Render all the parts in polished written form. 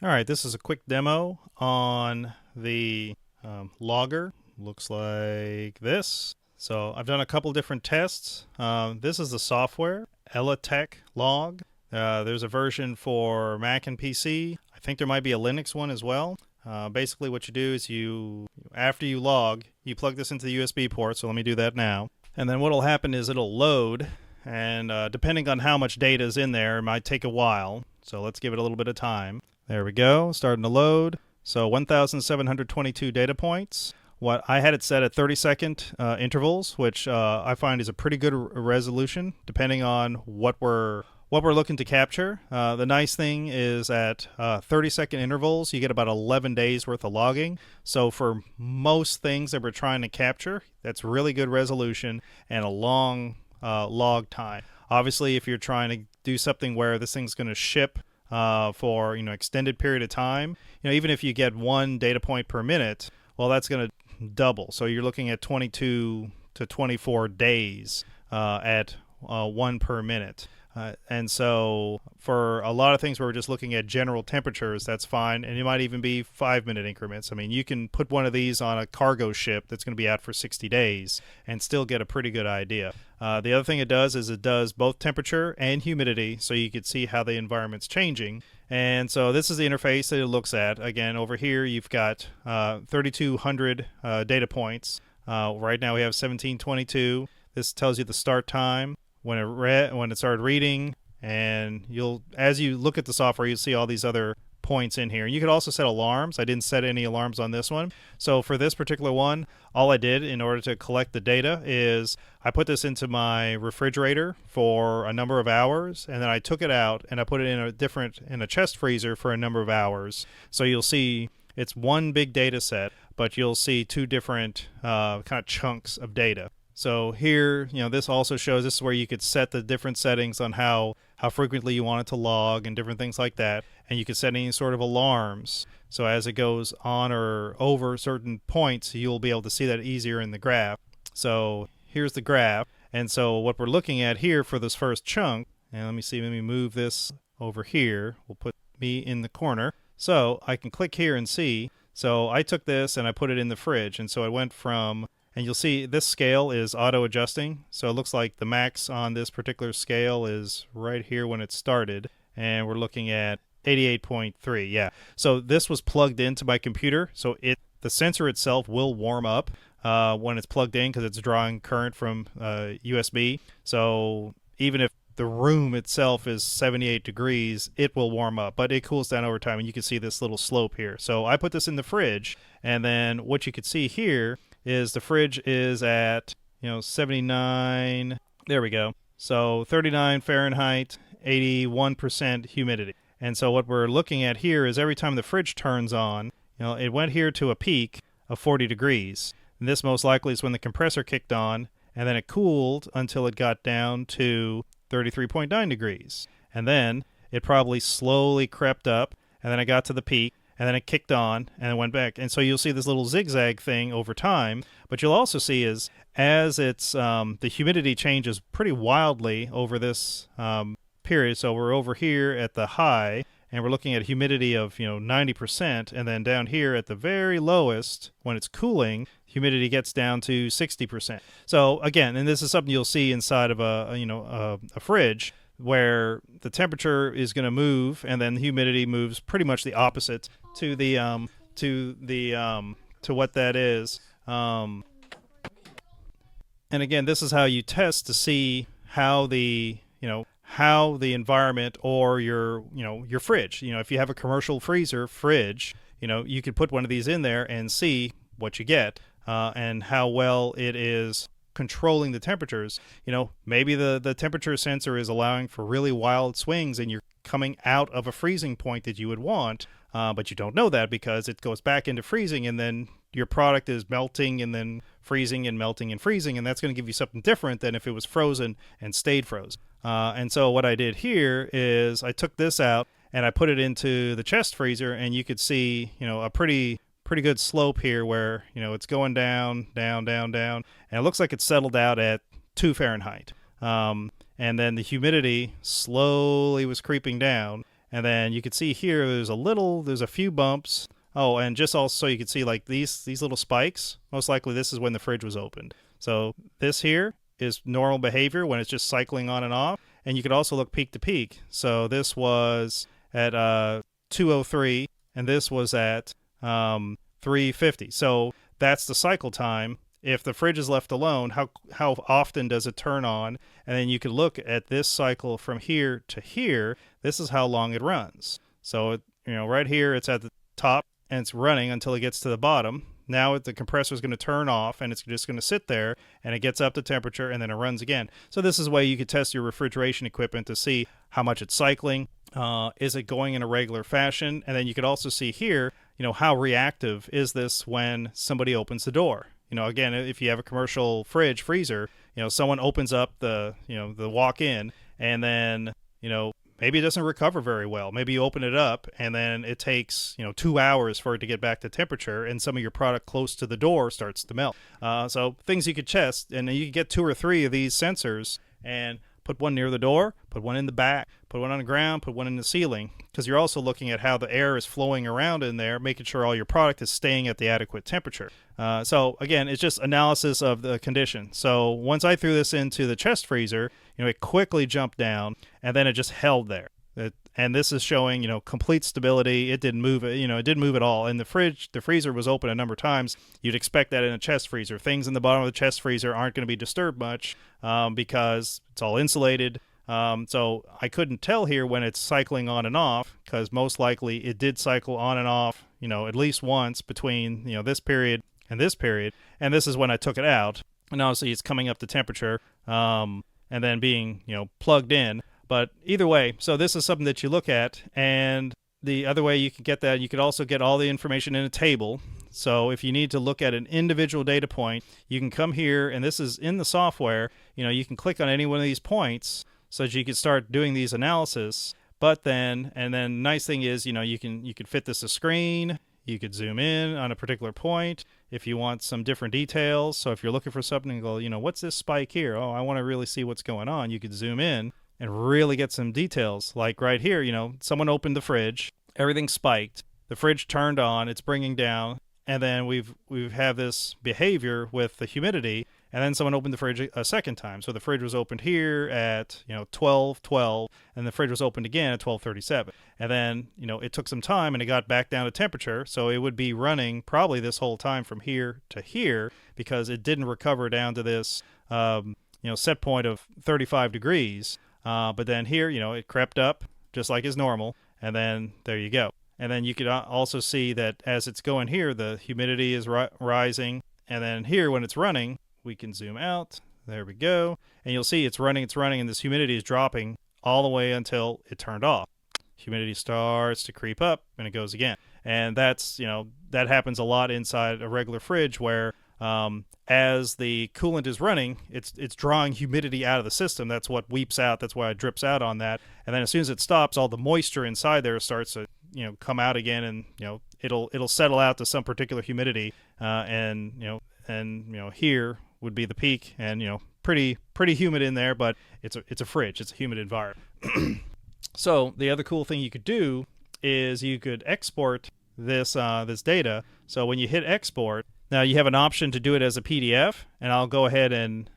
All right, this is a quick demo on the logger. Looks like this. So I've done a couple different tests. This is the software, Elatech Log. There's a version for Mac and PC. I think there might be a Linux one as well. Basically what you do is after you log, you plug this into the USB port. So let me do that now. And then what'll happen is it'll load. And depending on how much data is in there, it might take a while. So let's give it a little bit of time. There we go, starting to load. So 1,722 data points. What I had it set at 30-second intervals, which I find is a pretty good resolution, depending on what we're looking to capture. The nice thing is at 30-second intervals, you get about 11 days worth of logging. So for most things that we're trying to capture, that's really good resolution and a long log time. Obviously, if you're trying to do something where this thing's going to ship for extended period of time, even if you get one data point per minute, well, that's going to double. So you're looking at 22 to 24 days at one per minute. And so for a lot of things where we're just looking at general temperatures, that's fine. And it might even be 5-minute increments. I mean, you can put one of these on a cargo ship that's going to be out for 60 days and still get a pretty good idea. The other thing it does is it does both temperature and humidity, so you can see how the environment's changing. And so this is the interface that it looks at. Again, over here you've got 3,200 data points. Right now we have 1722. This tells you the start time, when it started reading, and as you look at the software, you'll see all these other points in here. You could also set alarms. I didn't set any alarms on this one. So for this particular one, all I did in order to collect the data is I put this into my refrigerator for a number of hours, and then I took it out and I put it in a chest freezer for a number of hours. So you'll see it's one big data set, but you'll see two different kind of chunks of data. So here, this also shows, this is where you could set the different settings on how frequently you want it to log and different things like that. And you can set any sort of alarms. So as it goes on or over certain points, you'll be able to see that easier in the graph. So here's the graph. And so what we're looking at here for this first chunk, and let me move this over here. We'll put me in the corner. So I can click here and see. So I took this and I put it in the fridge. And so it went from... And you'll see this scale is auto-adjusting. So it looks like the max on this particular scale is right here when it started. And we're looking at 88.3. Yeah. So this was plugged into my computer. So the sensor itself will warm up when it's plugged in because it's drawing current from USB. So even if the room itself is 78 degrees, it will warm up. But it cools down over time. And you can see this little slope here. So I put this in the fridge. And then what you could see here is the fridge is at 79, there we go, so 39 Fahrenheit, 81% humidity. And so what we're looking at here is every time the fridge turns on, it went here to a peak of 40 degrees, and this most likely is when the compressor kicked on, and then it cooled until it got down to 33.9 degrees, and then it probably slowly crept up, and then it got to the peak, and then it kicked on and it went back. And so you'll see this little zigzag thing over time. But you'll also see is as it's the humidity changes pretty wildly over this period. So we're over here at the high, and we're looking at humidity of 90%, and then down here at the very lowest, when it's cooling, humidity gets down to 60%. So again, and this is something you'll see inside of a fridge, where the temperature is going to move, and then the humidity moves pretty much the opposite to what that is. And again, this is how you test to see how the environment or your fridge. If you have a commercial fridge, you could put one of these in there and see what you get and how well it is controlling the temperatures. Maybe the temperature sensor is allowing for really wild swings and you're coming out of a freezing point that you would want, but you don't know that because it goes back into freezing, and then your product is melting and then freezing and melting and freezing, and that's going to give you something different than if it was frozen and stayed frozen. And so what I did here is I took this out and I put it into the chest freezer, and you could see a pretty good slope here where it's going down, and it looks like it's settled out at 2 Fahrenheit. And then the humidity slowly was creeping down, And then you can see here there's a few bumps. Oh, and just also you can see like these little spikes. Most likely this is when the fridge was opened. So this here is normal behavior when it's just cycling on and off. And you could also look peak to peak. So this was at 203, and this was at 350. So that's the cycle time. If the fridge is left alone, how often does it turn on? And then you could look at this cycle from here to here. This is how long it runs. So right here it's at the top and it's running until it gets to the bottom. Now the compressor is going to turn off and it's just going to sit there, and it gets up to temperature and then it runs again. So this is a way you could test your refrigeration equipment to see how much it's cycling. Is it going in a regular fashion? And then you could also see here, how reactive is this when somebody opens the door? Again, if you have a commercial freezer, someone opens up the walk-in, and then, maybe it doesn't recover very well. Maybe you open it up and then it takes, 2 hours for it to get back to temperature, and some of your product close to the door starts to melt. So things you could test, and you could get 2 or 3 of these sensors and put one near the door, put one in the back, put one on the ground, put one in the ceiling, because you're also looking at how the air is flowing around in there, making sure all your product is staying at the adequate temperature. So again, it's just analysis of the condition. So once I threw this into the chest freezer, it quickly jumped down, and then it just held there. And this is showing, complete stability. It didn't move. It didn't move at all. And the freezer was open a number of times. You'd expect that in a chest freezer. Things in the bottom of the chest freezer aren't going to be disturbed much because it's all insulated. So I couldn't tell here when it's cycling on and off, because most likely it did cycle on and off, at least once between, this period and this period. And this is when I took it out. And obviously it's coming up to temperature and then being, plugged in. But either way, so this is something that you look at, and the other way you can get that, you could also get all the information in a table. So if you need to look at an individual data point, you can come here, and this is in the software. You can click on any one of these points so that you can start doing these analysis. But then nice thing is, you can fit this to screen. You could zoom in on a particular point if you want some different details. So if you're looking for something and go, what's this spike here? Oh, I want to really see what's going on. You could zoom in and really get some details. Like right here, someone opened the fridge, everything spiked, the fridge turned on, it's bringing down, and then we've have this behavior with the humidity, and then someone opened the fridge a second time. So the fridge was opened here at 12:12, and the fridge was opened again at 12:37. And then it took some time and it got back down to temperature, so it would be running probably this whole time from here to here, because it didn't recover down to this set point of 35 degrees. But then here, it crept up just like is normal, and then there you go. And then you could also see that as it's going here, the humidity is rising. And then here, when it's running, we can zoom out. There we go. And you'll see it's running, and this humidity is dropping all the way until it turned off. Humidity starts to creep up, and it goes again. And that's, that happens a lot inside a regular fridge where as the coolant is running, it's drawing humidity out of the system. That's what weeps out. That's why it drips out on that. And then as soon as it stops, all the moisture inside there starts to come out again, and it'll settle out to some particular humidity. And here would be the peak, and pretty humid in there, but it's a fridge. It's a humid environment. So the other cool thing you could do is you could export this data. So when you hit export, now you have an option to do it as a PDF, and I'll go ahead and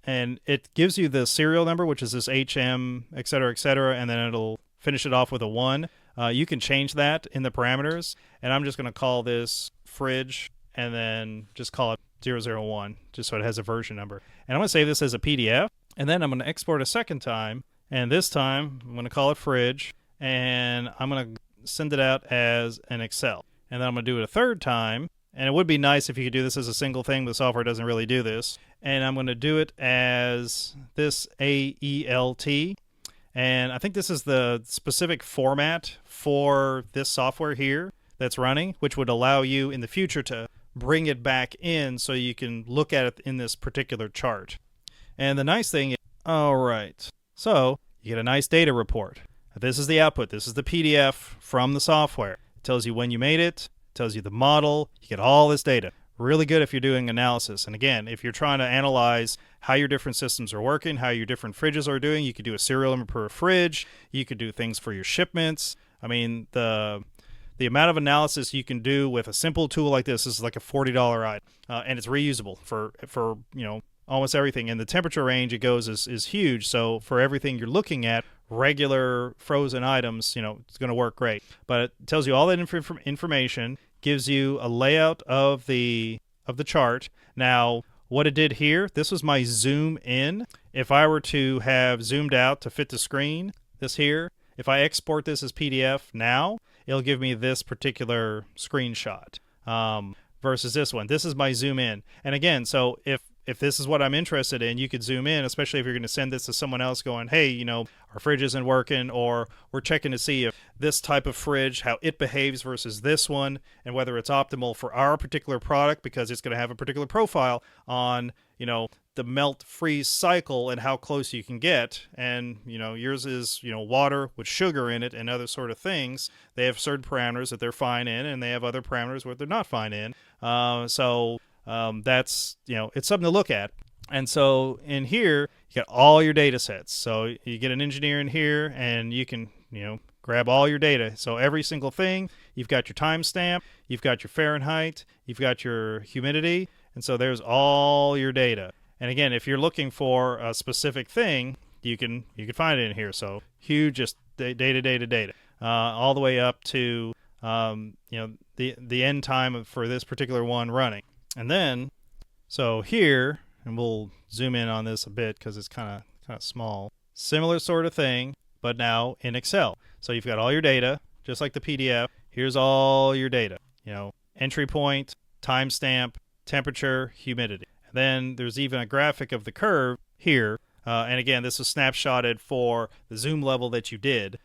and it gives you the serial number, which is this HM, et cetera, and then it'll finish it off with a 1. You can change that in the parameters, and I'm just going to call this fridge, and then just call it 001, just so it has a version number. And I'm going to save this as a PDF, and then I'm going to export a second time, and this time I'm going to call it fridge, and I'm going to send it out as an Excel. And then I'm going to do it a third time. And it would be nice if you could do this as a single thing, but the software doesn't really do this. And I'm going to do it as this AELT. And I think this is the specific format for this software here that's running, which would allow you in the future to bring it back in so you can look at it in this particular chart. And the nice thing is, all right, so you get a nice data report. This is the output. This is the PDF from the software. It tells you when you made it. Tells you the model. You get all this data. Really good if you're doing analysis. And again, if you're trying to analyze how your different systems are working, how your different fridges are doing. You could do a serial number per fridge. You could do things for your shipments. I mean, the amount of analysis you can do with a simple tool like this is like a $40 item, and it's reusable for almost everything. And the temperature range it goes is huge. So for everything you're looking at, regular frozen items, it's going to work great. But it tells you all that information, gives you a layout of the chart. Now, what it did here, this was my zoom in. If I were to have zoomed out to fit the screen, this here, if I export this as PDF now, it'll give me this particular screenshot versus this one. This is my zoom in. And again, so if this is what I'm interested in, you could zoom in, especially if you're going to send this to someone else going, hey, our fridge isn't working, or we're checking to see if this type of fridge, how it behaves versus this one, and whether it's optimal for our particular product because it's going to have a particular profile on, the melt freeze cycle and how close you can get. And, yours is, water with sugar in it and other sort of things. They have certain parameters that they're fine in, and they have other parameters where they're not fine in. So that's, it's something to look at. And so in here, you got all your data sets. So you get an engineer in here and you can, grab all your data. So every single thing, you've got your timestamp, you've got your Fahrenheit, you've got your humidity. And so there's all your data. And again, if you're looking for a specific thing, you can find it in here. So huge, just data, all the way up to the end time for this particular one running. And then, so here, and we'll zoom in on this a bit because it's kind of small. Similar sort of thing, but now in Excel. So you've got all your data, just like the PDF. Here's all your data. Entry point, timestamp, temperature, humidity. And then there's even a graphic of the curve here. And again, this was snapshotted for the zoom level that you did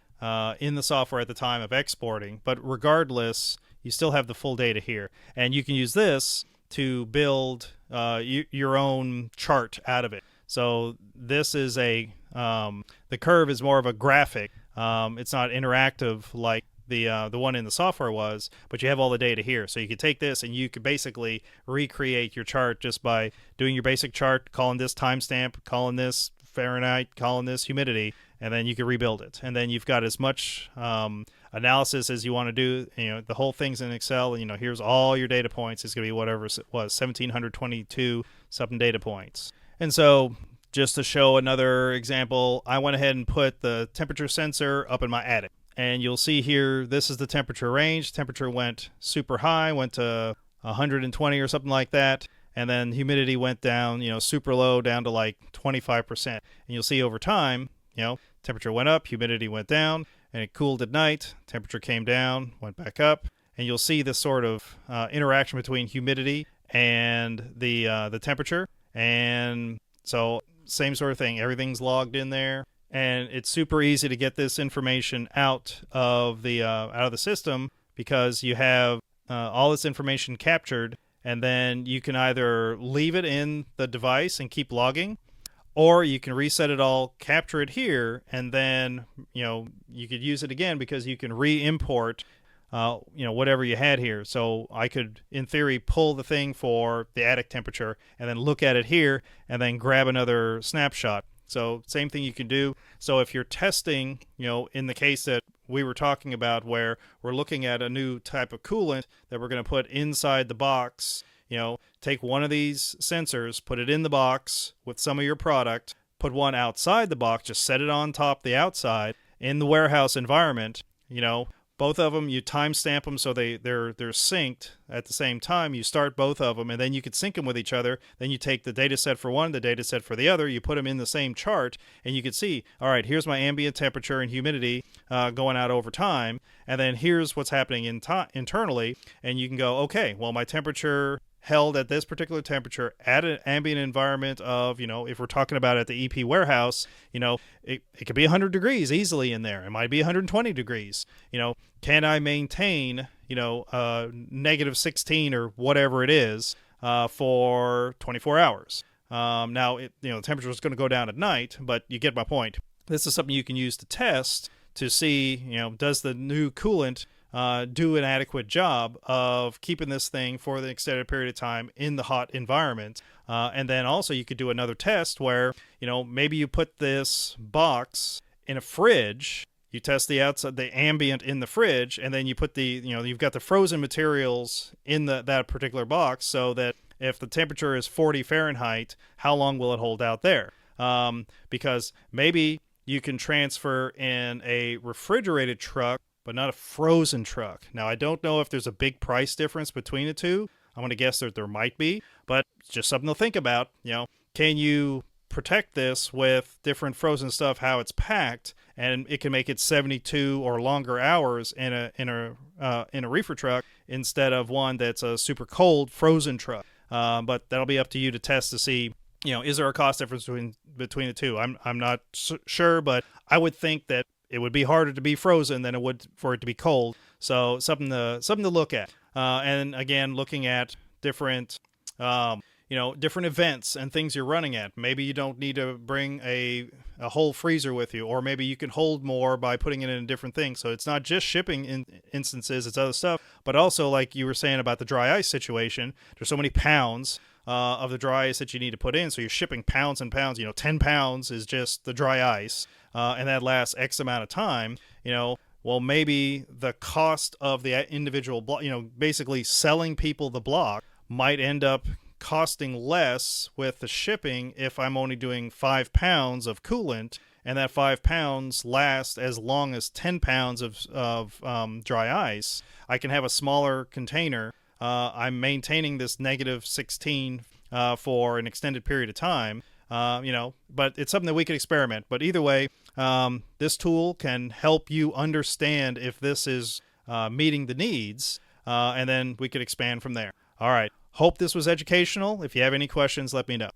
in the software at the time of exporting. But regardless, you still have the full data here. And you can use this to build your own chart out of it. So this is the curve is more of a graphic. It's not interactive like the one in the software was, but you have all the data here. So you could take this and you could basically recreate your chart just by doing your basic chart, calling this timestamp, calling this Fahrenheit, calling this humidity, and then you can rebuild it. And then you've got as much analysis as you want to do. The whole thing's in Excel, and here's all your data points. It's going to be whatever it was, 1722 something data points. And so just to show another example, I went ahead and put the temperature sensor up in my attic. And you'll see here, this is the temperature range. Temperature went super high, went to 120 or something like that. And then humidity went down, super low, down to like 25%. And you'll see over time, temperature went up, humidity went down, and it cooled at night. Temperature came down, went back up. And you'll see this sort of interaction between humidity and the temperature. And so same sort of thing. Everything's logged in there. And it's super easy to get this information out of the system because you have all this information captured, and then you can either leave it in the device and keep logging, or you can reset it all, capture it here, and then you could use it again because you can re-import whatever you had here. So I could, in theory, pull the thing for the attic temperature and then look at it here and then grab another snapshot. So same thing you can do. So if you're testing, in the case that we were talking about where we're looking at a new type of coolant that we're going to put inside the box, take one of these sensors, put it in the box with some of your product, put one outside the box, just set it on top the outside in the warehouse environment, both of them, you timestamp them so they're synced at the same time. You start both of them, and then you could sync them with each other. Then you take the data set for one, the data set for the other. You put them in the same chart, and you can see, all right, here's my ambient temperature and humidity going out over time, and then here's what's happening internally. And you can go, okay, well, my temperature held at this particular temperature at an ambient environment of, if we're talking about at the EP warehouse, it could be 100 degrees easily in there. It might be 120 degrees. Can I maintain, negative 16 or whatever it is for 24 hours? Now, the temperature is going to go down at night, but you get my point. This is something you can use to test to see, does the new coolant do an adequate job of keeping this thing for the extended period of time in the hot environment. And then also you could do another test where, maybe you put this box in a fridge. You test the outside, the ambient in the fridge, and then you put you've got the frozen materials in that particular box, so that if the temperature is 40 Fahrenheit, how long will it hold out there? Because maybe you can transfer in a refrigerated truck, but not a frozen truck. Now, I don't know if there's a big price difference between the two. I'm going to guess that there might be, but it's just something to think about. Can you protect this with different frozen stuff, how it's packed, and it can make it 72 or longer hours in a reefer truck instead of one that's a super cold frozen truck. But that'll be up to you to test to see, is there a cost difference between the two? I'm not sure, but I would think that it would be harder to be frozen than it would for it to be cold. So something to look at. And again, looking at different different events and things you're running at. Maybe you don't need to bring a whole freezer with you, or maybe you can hold more by putting it in a different thing. So it's not just shipping instances, it's other stuff, but also like you were saying about the dry ice situation, there's so many pounds of the dry ice that you need to put in. So you're shipping pounds and pounds, 10 pounds is just the dry ice, and that lasts X amount of time, well, maybe the cost of the individual block, basically selling people the block might end up costing less with the shipping if I'm only doing 5 pounds of coolant, and that 5 pounds lasts as long as 10 pounds of dry ice. I can have a smaller container. I'm maintaining this -16 for an extended period of time, but it's something that we could experiment. But either way, this tool can help you understand if this is meeting the needs, and then we could expand from there. All right. Hope this was educational. If you have any questions, let me know.